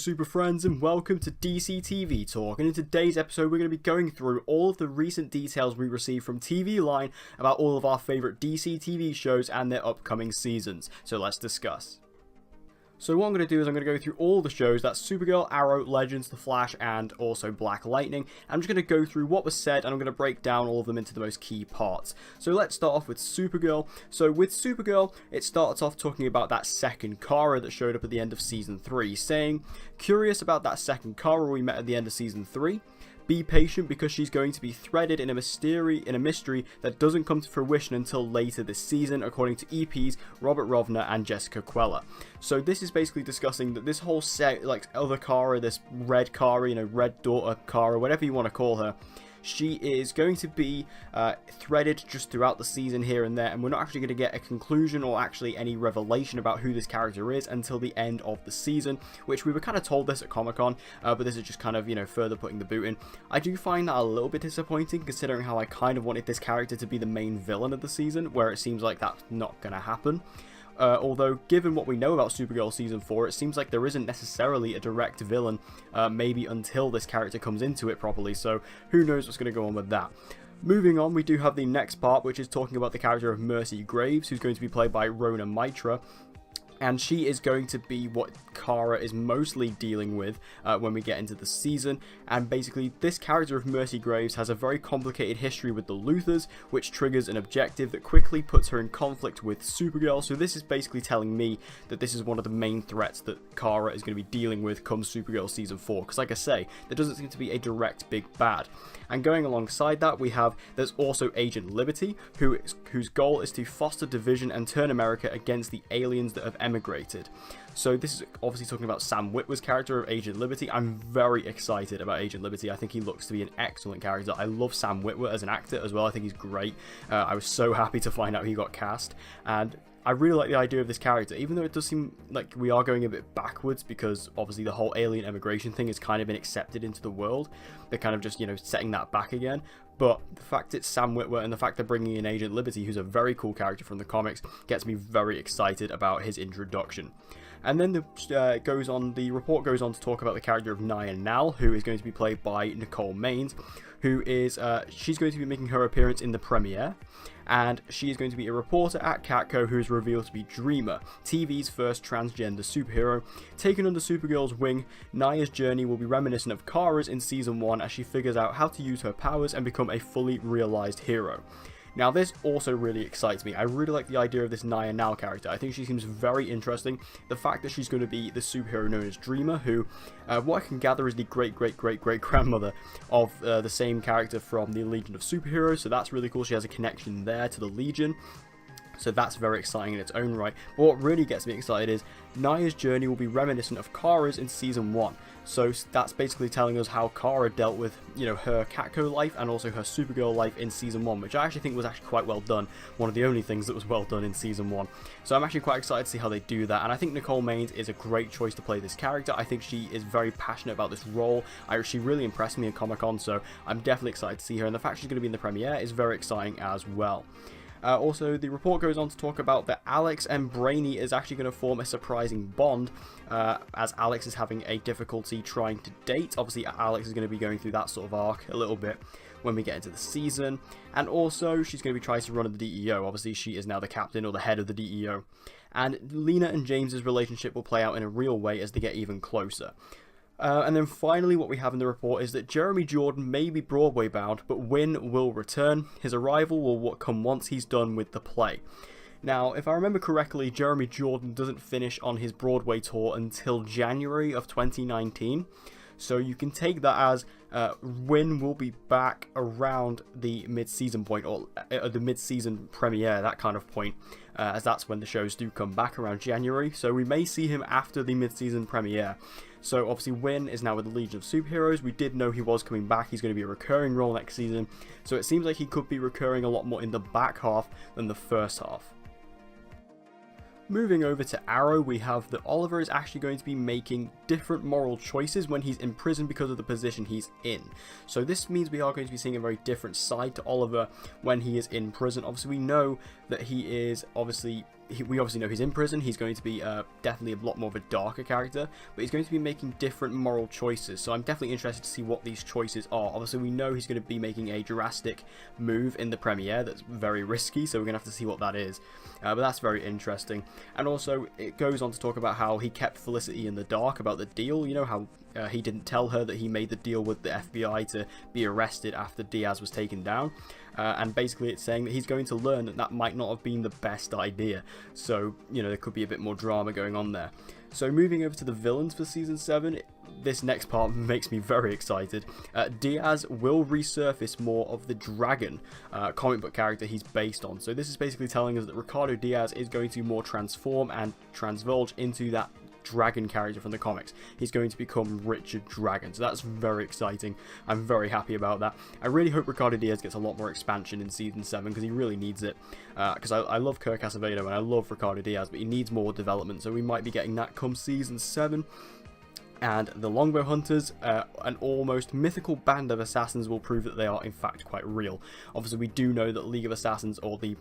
super friends, and welcome to DCTV Talk, and in today's episode we're going to be going through all of the recent details we received from TV Line about all of our favourite DCTV shows and their upcoming seasons, so let's discuss. So what I'm going to do is I'm going to go through all the shows, that's Supergirl, Arrow, Legends, The Flash, and also Black Lightning. I'm just going to go through what was said, and I'm going to break down all of them into the most key parts. So let's start off with Supergirl. So with Supergirl, it starts off talking about that second Kara that showed up at the end of Season 3, saying, "Curious about that second Kara we met at the end of Season 3? Be patient because she's going to be threaded in a mystery that doesn't come to fruition until later this season, according to EPs Robert Rovner and Jessica Queller." So this is basically discussing that this whole set, like other Kara, this red Kara, red daughter Kara, whatever you want to call her, she is going to be threaded just throughout the season here and there, and we're not actually going to get a conclusion or actually any revelation about who this character is until the end of the season, which we were kind of told this at Comic-Con, but this is just kind of, further putting the boot in. I do find that a little bit disappointing, considering how I kind of wanted this character to be the main villain of the season, where it seems like that's not going to happen. Although, given what we know about Supergirl Season 4, it seems like there isn't necessarily a direct villain, maybe until this character comes into it properly, so who knows what's going to go on with that. Moving on, we do have the next part, which is talking about the character of Mercy Graves, who's going to be played by Rona Mitra. And she is going to be what Kara is mostly dealing with when we get into the season. And basically, this character of Mercy Graves has a very complicated history with the Luthors, which triggers an objective that quickly puts her in conflict with Supergirl. So this is basically telling me that this is one of the main threats that Kara is going to be dealing with come Supergirl Season 4. Because like I say, there doesn't seem to be a direct big bad. And going alongside that, there's also Agent Liberty, whose goal is to foster division and turn America against the aliens that have emigrated. So this is obviously talking about Sam Witwer's character of Agent Liberty. I'm very excited about Agent Liberty. I think he looks to be an excellent character. I love Sam Witwer as an actor as well. I think he's great. I was so happy to find out he got cast, and I really like the idea of this character, even though it does seem like we are going a bit backwards, because obviously the whole alien emigration thing has kind of been accepted into the world. They're kind of just, setting that back again. But the fact it's Sam Witwer and the fact they're bringing in Agent Liberty, who's a very cool character from the comics, gets me very excited about his introduction. And then the report goes on to talk about the character of Nia Nal, who is going to be played by Nicole Maines, who is, she's going to be making her appearance in the premiere, and she is going to be a reporter at Catco who is revealed to be Dreamer, TV's first transgender superhero. Taken under Supergirl's wing, Nia's journey will be reminiscent of Kara's in Season 1 as she figures out how to use her powers and become a fully realized hero. Now this also really excites me. I really like the idea of this Nia Nal character. I think she seems very interesting. The fact that she's going to be the superhero known as Dreamer, who, what I can gather, is the great-great-great-great-grandmother of the same character from the Legion of Superheroes, so that's really cool. She has a connection there to the Legion. So that's very exciting in its own right. But what really gets me excited is Nia's journey will be reminiscent of Kara's in Season 1. So that's basically telling us how Kara dealt with, her Catco life and also her Supergirl life in Season 1, which I actually think was actually quite well done. One of the only things that was well done in Season 1. So I'm actually quite excited to see how they do that. And I think Nicole Maines is a great choice to play this character. I think she is very passionate about this role. She really impressed me at Comic-Con, so I'm definitely excited to see her. And the fact she's going to be in the premiere is very exciting as well. Also, the report goes on to talk about that Alex and Brainy is actually going to form a surprising bond, as Alex is having a difficulty trying to date. Obviously, Alex is going to be going through that sort of arc a little bit when we get into the season. And also, she's going to be trying to run the DEO. Obviously, she is now the captain or the head of the DEO. And Lena and James's relationship will play out in a real way as they get even closer. And then finally, what we have in the report is that Jeremy Jordan may be Broadway bound, but Wynn will return. His arrival will come once he's done with the play. Now, if I remember correctly, Jeremy Jordan doesn't finish on his Broadway tour until January of 2019. So you can take that as Wynn will be back around the mid-season point, or the mid-season premiere, that kind of point, as that's when the shows do come back around January. So we may see him after the mid-season premiere. So obviously Wynn is now with the Legion of Superheroes. We did know he was coming back. He's going to be a recurring role next season. So it seems like he could be recurring a lot more in the back half than the first half. Moving over to Arrow, we have that Oliver is actually going to be making different moral choices when he's in prison because of the position he's in. So this means we are going to be seeing a very different side to Oliver when he is in prison. Obviously we know that he is obviously we obviously know he's in prison. He's going to be definitely a lot more of a darker character, but he's going to be making different moral choices. So I'm definitely interested to see what these choices are. Obviously, we know he's going to be making a drastic move in the premiere that's very risky, so we're going to have to see what that is. But that's very interesting. And also, it goes on to talk about how he kept Felicity in the dark about the deal. You know, how he didn't tell her that he made the deal with the FBI to be arrested after Diaz was taken down. And basically it's saying that he's going to learn that that might not have been the best idea. So, you know, there could be a bit more drama going on there. So moving over to the villains for Season 7, this next part makes me very excited. Diaz will resurface more of the Dragon comic book character he's based on. So this is basically telling us that Ricardo Diaz is going to more transform and transvulge into that Dragon character from the comics. He's going to become Richard Dragon, so that's very exciting. I'm very happy about that. I really hope Ricardo Diaz gets a lot more expansion in Season 7 because he really needs it. Because I love Kirk Acevedo and I love Ricardo Diaz, but he needs more development, so we might be getting that come Season 7. And the Longbow Hunters, an almost mythical band of assassins, will prove that they are in fact quite real. Obviously, we do know that League of Assassins, or the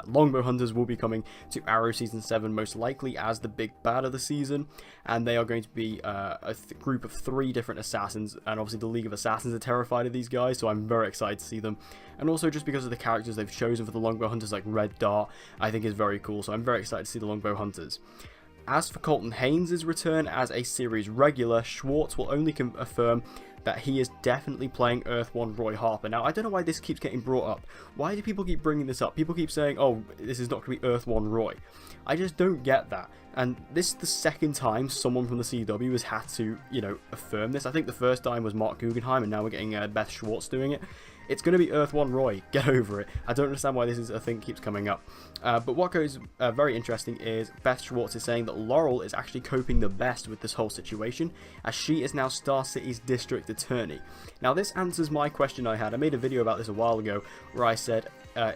Longbow Hunters, will be coming to Arrow Season 7 most likely as the big bad of the season, and they are going to be a group of 3 different assassins, and obviously the League of Assassins are terrified of these guys, so I'm very excited to see them. And also just because of the characters they've chosen for the Longbow Hunters, like Red Dart, I think is very cool, so I'm very excited to see the Longbow Hunters. As for Colton Haynes' return as a series regular, Schwartz will only affirm that he is definitely playing Earth 1 Roy Harper. Now, I don't know why this keeps getting brought up. Why do people keep bringing this up? People keep saying, oh, this is not going to be Earth 1 Roy. I just don't get that. And this is the second time someone from the CW has had to, you know, affirm this. I think the first time was Mark Guggenheim, and now we're getting Beth Schwartz doing it. It's going to be Earth 1 Roy. Get over it. I don't understand why this is a thing keeps coming up. But what goes very interesting is Beth Schwartz is saying that Laurel is actually coping the best with this whole situation, as she is now Star City's district attorney. Now, this answers my question I had. I made a video about this a while ago where I said,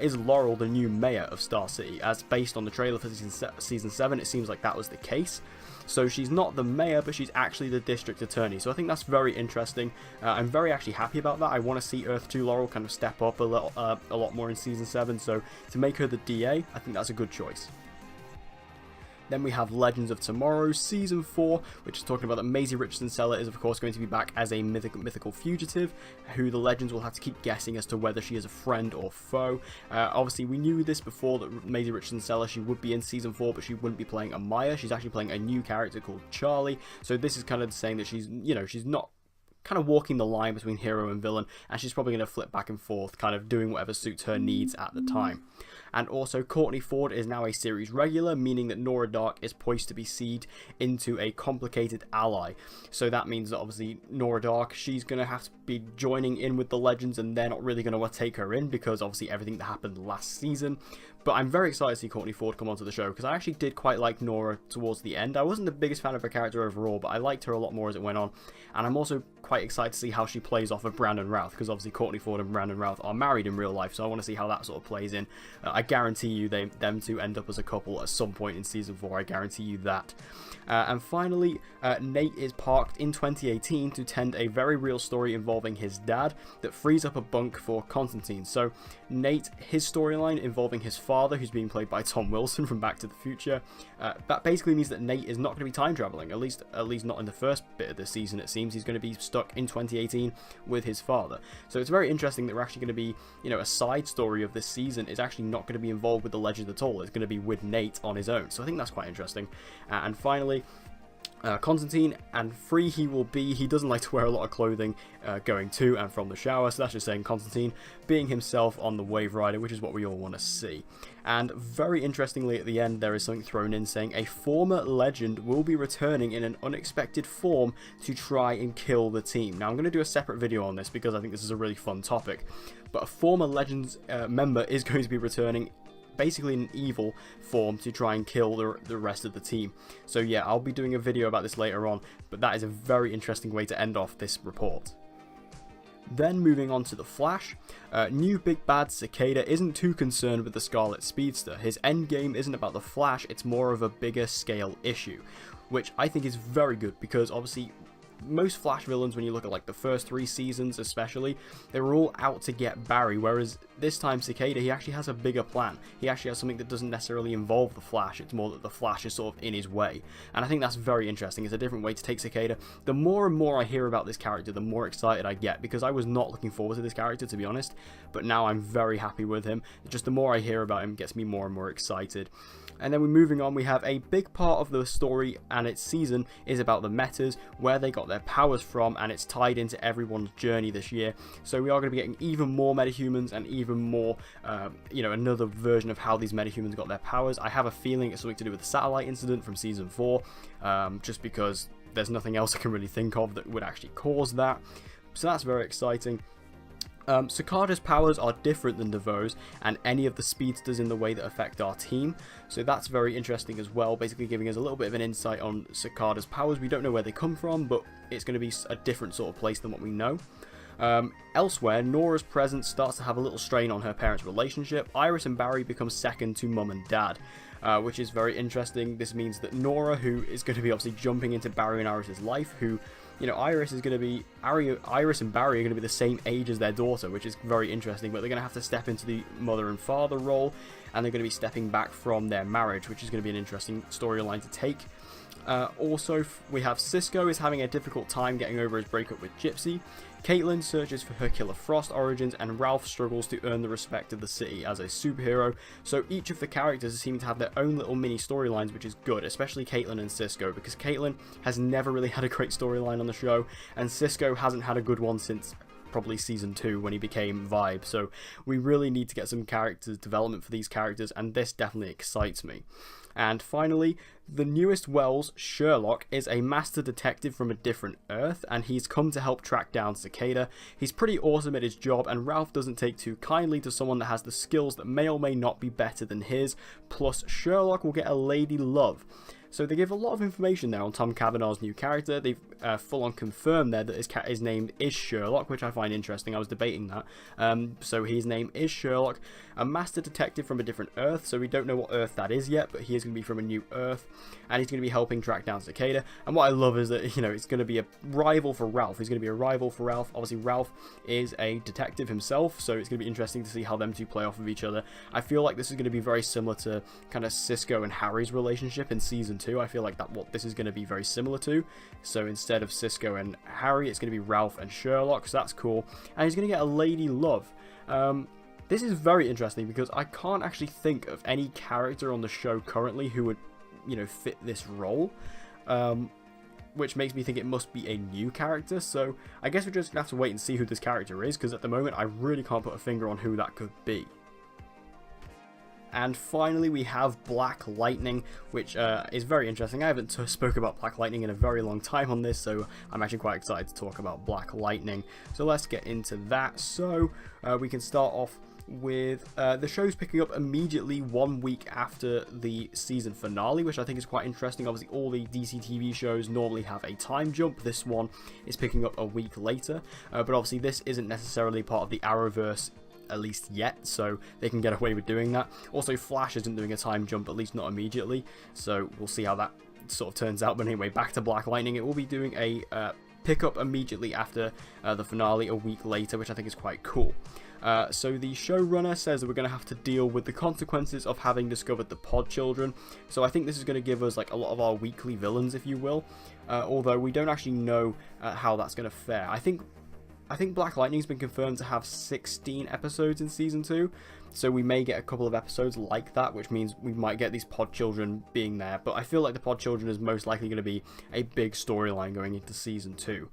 is Laurel the new mayor of Star City? As based on the trailer for Season 7, it seems like that was the case. So she's not the mayor, but she's actually the district attorney. So I think that's very interesting. I'm very actually happy about that. I want to see Earth 2 Laurel kind of step up a lot more in Season 7. So to make her the DA, I think that's a good choice. Then we have Legends of Tomorrow Season 4, which is talking about that Maisie Richardson Seller is of course going to be back as a mythical fugitive, who the Legends will have to keep guessing as to whether she is a friend or foe. Obviously, we knew this before, that Maisie Richardson Seller, she would be in Season 4, but she wouldn't be playing Amaya. She's actually playing a new character called Charlie. So this is kind of saying that she's, you know, she's not kind of walking the line between hero and villain, and she's probably going to flip back and forth, kind of doing whatever suits her needs at the time. And also, Courtney Ford is now a series regular, meaning that Nora Dark is poised to be seeded into a complicated ally. So that means that obviously Nora Dark, she's going to have to be joining in with the Legends, and they're not really going to take her in because obviously everything that happened last season. But I'm very excited to see Courtney Ford come onto the show, because I actually did quite like Nora towards the end. I wasn't the biggest fan of her character overall, but I liked her a lot more as it went on. And I'm also quite excited to see how she plays off of Brandon Routh, because obviously Courtney Ford and Brandon Routh are married in real life, so I want to see how that sort of plays in. I guarantee you them two end up as a couple at some point in Season 4, I guarantee you that. And finally, Nate is parked in 2018 to tend a very real story involving his dad that frees up a bunk for Constantine. So Nate, his storyline involving his father, who's being played by Tom Wilson from Back to the Future, that basically means that Nate is not going to be time traveling, at least not in the first bit of the season. It seems he's going to be stuck in 2018 with his father. So it's very interesting that we're actually going to be, you know, a side story of this season is actually not going to be involved with the Legend at all. It's going to be with Nate on his own. So I think that's quite interesting. And finally, Constantine, and free he will be. He doesn't like to wear a lot of clothing going to and from the shower, so that's just saying Constantine being himself on the Wave Rider, which is what we all want to see. And very interestingly, at the end there is something thrown in saying a former Legend will be returning in an unexpected form to try and kill the team. Now I'm going to do a separate video on this because I think this is a really fun topic, but a former Legends member is going to be returning basically in an evil form to try and kill the rest of the team. So yeah, I'll be doing a video about this later on, but that is a very interesting way to end off this report. Then moving on to the Flash, new big bad Cicada isn't too concerned with the Scarlet Speedster. His endgame isn't about the Flash, it's more of a bigger scale issue, which I think is very good because obviously most Flash villains, when you look at like the first 3 seasons especially, they were all out to get Barry, whereas this time Cicada, he actually has a bigger plan. He actually has something that doesn't necessarily involve the Flash. It's more that the Flash is sort of in his way, and I think that's very interesting. It's a different way to take Cicada. The more and more I hear about this character, the more excited I get, because I was not looking forward to this character, to be honest, but now I'm very happy with him. Just the more I hear about him gets me more and more excited. And then we're moving on, we have a big part of the story and its season is about the Metas, where they got their powers from, and it's tied into everyone's journey this year. So we are going to be getting even more metahumans and even more, another version of how these metahumans got their powers. I have a feeling it's something to do with the satellite incident from season 4, just because there's nothing else I can really think of that would actually cause that. So that's very exciting. Cicada's powers are different than DeVoe's and any of the speedsters in the way that affect our team, so that's very interesting as well, basically giving us a little bit of an insight on Cicada's powers. We don't know where they come from, but it's going to be a different sort of place than what we know. Elsewhere, Nora's presence starts to have a little strain on her parents' relationship. Iris and Barry become second to Mum and Dad, which is very interesting. This means that Nora, who is going to be obviously jumping into Barry and Iris's life, who, Iris and Barry are going to be the same age as their daughter, which is very interesting, but they're going to have to step into the mother and father role, and they're going to be stepping back from their marriage, which is going to be an interesting storyline to take. Also, we have Cisco is having a difficult time getting over his breakup with Gypsy. Caitlin searches for her Killer Frost origins, and Ralph struggles to earn the respect of the city as a superhero. So each of the characters seem to have their own little mini storylines, which is good, especially Caitlin and Cisco, because Caitlin has never really had a great storyline on the show, and Cisco hasn't had a good one since probably season 2 when he became Vibe. So we really need to get some character development for these characters, and this definitely excites me. And finally, the newest Wells, Sherloque, is a master detective from a different Earth, and he's come to help track down Cicada. He's pretty awesome at his job, and Ralph doesn't take too kindly to someone that has the skills that may or may not be better than his, plus Sherloque will get a lady love. So they give a lot of information there on Tom Cavanaugh's new character. They've full on confirmed there that his name is Sherloque, which I find interesting. I was debating that. So his name is Sherloque, a master detective from a different Earth. So we don't know what Earth that is yet, but he is going to be from a new Earth, and he's going to be helping track down Cicada. And what I love is that, it's going to be a rival for Ralph. He's going to be a rival for Ralph. Obviously, Ralph is a detective himself, so it's going to be interesting to see how them two play off of each other. I feel like this is going to be very similar to kind of Cisco and Harry's relationship in season 2. I feel like what this is going to be very similar to. So instead of Cisco and Harry, it's going to be Ralph and Sherloque, so that's cool. And he's going to get a lady love. This is very interesting because I can't actually think of any character on the show currently who would, fit this role. Which makes me think it must be a new character, so I guess we're just going to have to wait and see who this character is, because at the moment I really can't put a finger on who that could be. And finally, we have Black Lightning, which is very interesting. I haven't spoke about Black Lightning in a very long time on this, so I'm actually quite excited to talk about Black Lightning. So let's get into that. So we can start off with the show's picking up immediately 1 week after the season finale, which I think is quite interesting. Obviously, all the DCTV shows normally have a time jump. This one is picking up a week later, but obviously this isn't necessarily part of the Arrowverse, at least yet, so they can get away with doing that. Also, Flash isn't doing a time jump, at least not immediately, so we'll see how that sort of turns out. But anyway, back to Black Lightning. It will be doing a pick-up immediately after the finale a week later, which I think is quite cool. So the showrunner says that we're going to have to deal with the consequences of having discovered the Pod Children, so I think this is going to give us like a lot of our weekly villains, if you will, although we don't actually know how that's going to fare. I think Black Lightning's been confirmed to have 16 episodes in Season 2, so we may get a couple of episodes like that, which means we might get these Pod Children being there, but I feel like the Pod Children is most likely going to be a big storyline going into Season 2.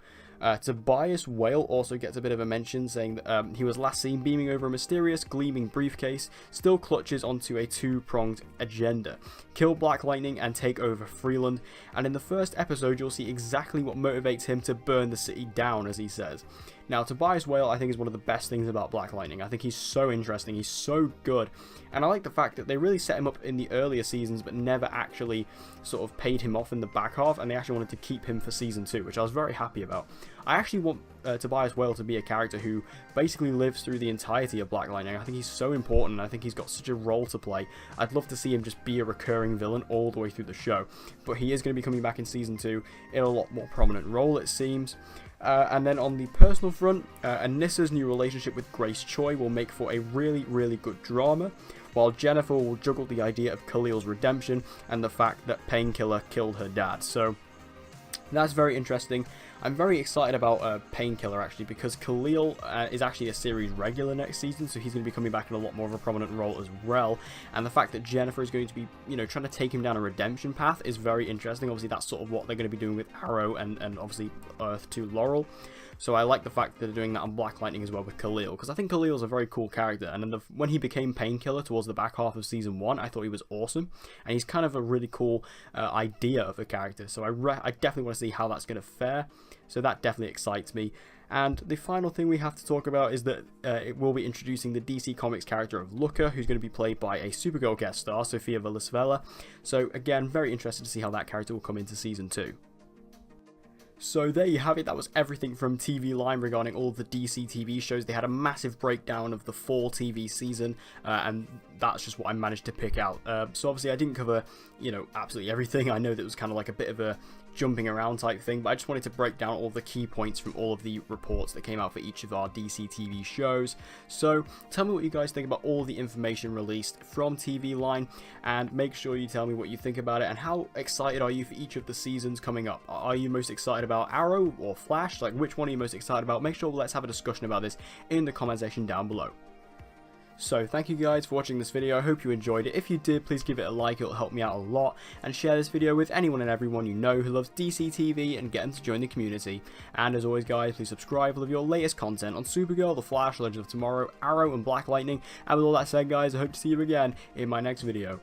Tobias Whale also gets a bit of a mention, saying that he was last seen beaming over a mysterious, gleaming briefcase, still clutches onto a two-pronged agenda: kill Black Lightning and take over Freeland, and in the first episode you'll see exactly what motivates him to burn the city down, as he says. Now, Tobias Whale, I think, is one of the best things about Black Lightning. I think he's so interesting, he's so good, and I like the fact that they really set him up in the earlier seasons but never actually sort of paid him off in the back half, and they actually wanted to keep him for Season 2, which I was very happy about. I actually want Tobias Whale to be a character who basically lives through the entirety of Black Lightning. I think he's so important. I think he's got such a role to play. I'd love to see him just be a recurring villain all the way through the show. But he is going to be coming back in Season 2 in a lot more prominent role, it seems. And then on the personal front, Anissa's new relationship with Grace Choi will make for a really, really good drama, while Jennifer will juggle the idea of Khalil's redemption and the fact that Painkiller killed her dad. So that's very interesting. I'm very excited about Painkiller, actually, because Khalil is actually a series regular next season, so he's going to be coming back in a lot more of a prominent role as well. And the fact that Jennifer is going to be, trying to take him down a redemption path is very interesting. Obviously, that's sort of what they're going to be doing with Arrow and obviously Earth 2 Laurel. So I like the fact that they're doing that on Black Lightning as well with Khalil, because I think Khalil's a very cool character, and then when he became Painkiller towards the back half of Season 1, I thought he was awesome, and he's kind of a really cool idea of a character, so I definitely want to see how that's going to fare, so that definitely excites me. And the final thing we have to talk about is that it will be introducing the DC Comics character of Looker, who's going to be played by a Supergirl guest star, Sofia Valenzuela, so again, very interested to see how that character will come into Season 2. So there you have it, that was everything from TV Line regarding all of the DC TV shows. They had a massive breakdown of the fall TV season, and that's just what I managed to pick out. So obviously I didn't cover, absolutely everything. I know that it was kind of like a bit of a jumping around type thing, but I just wanted to break down all the key points from all of the reports that came out for each of our DC TV shows. So tell me what you guys think about all the information released from TV Line, and make sure you tell me what you think about it, and how excited are you for each of the seasons coming up. Are you most excited about Arrow or Flash? Like, which one are you most excited about? Make sure let's have a discussion about this in the comment section down below. So thank you guys for watching this video. I hope you enjoyed it. If you did, please give it a like, it'll help me out a lot, and share this video with anyone and everyone you know who loves DC TV, and get them to join the community. And as always guys, please subscribe for all of your latest content on Supergirl, The Flash, Legends of Tomorrow, Arrow and Black Lightning. And with all that said guys, I hope to see you again in my next video.